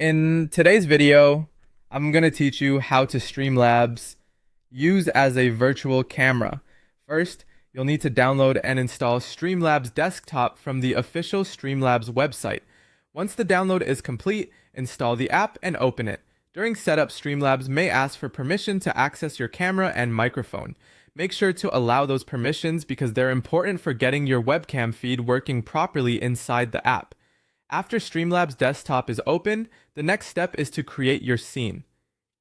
In today's video, I'm going to teach you how to Streamlabs use as a virtual camera. First, you'll need to download and install Streamlabs Desktop from the official Streamlabs website. Once the download is complete, install the app and open it. During setup, Streamlabs may ask for permission to access your camera and microphone. Make sure to allow those permissions because they're important for getting your webcam feed working properly inside the app. After Streamlabs Desktop is open, the next step is to create your scene.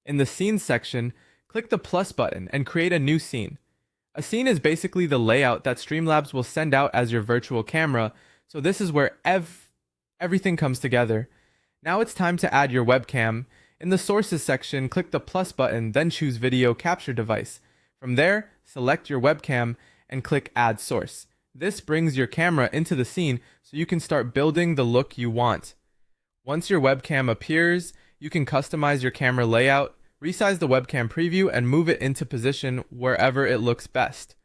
In the Scenes section, click the plus button and create a new scene. A scene is basically the layout that Streamlabs will send out as your virtual camera, so this is where everything comes together. Now it's time to add your webcam. In the Sources section, click the plus button, then choose Video Capture Device. From there, select your webcam and click Add Source. This brings your camera into the scene so you can start building the look you want. Once your webcam appears, you can customize your camera layout, resize the webcam preview, and move it into position wherever it looks best.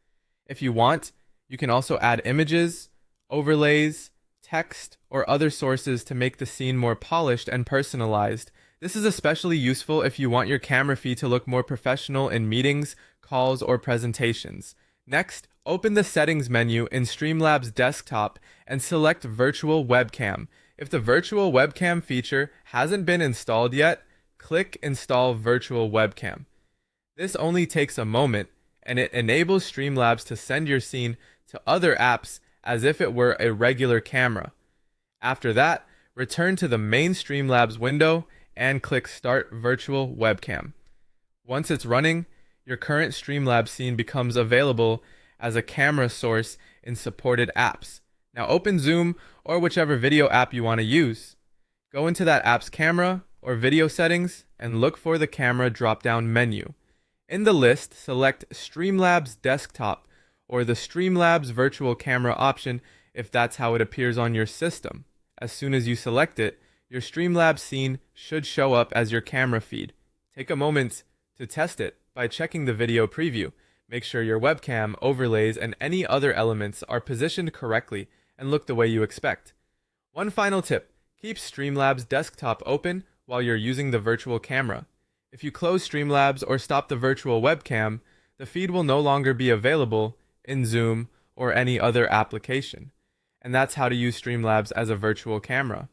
If you want, you can also add images, overlays, text, or other sources to make the scene more polished and personalized. This is especially useful if you want your camera feed to look more professional in meetings, calls, or presentations. Next, open the Settings menu in Streamlabs Desktop and select Virtual Webcam. If the Virtual Webcam feature hasn't been installed yet, click Install Virtual Webcam. This only takes a moment, and it enables Streamlabs to send your scene to other apps as if it were a regular camera. After that, return to the main Streamlabs window and click Start Virtual Webcam. Once it's running, your current Streamlabs scene becomes available as a camera source in supported apps. Now open Zoom or whichever video app you want to use. Go into that app's camera or video settings and look for the camera drop-down menu. In the list, select Streamlabs Desktop or the Streamlabs Virtual Camera option if that's how it appears on your system. As soon as you select it, your Streamlabs scene should show up as your camera feed. Take a moment to test it by checking the video preview. Make sure your webcam, overlays, and any other elements are positioned correctly and look the way you expect. One final tip, keep Streamlabs Desktop open while you're using the virtual camera. If you close Streamlabs or stop the virtual webcam, the feed will no longer be available in Zoom or any other application. And that's how to use Streamlabs as a virtual camera.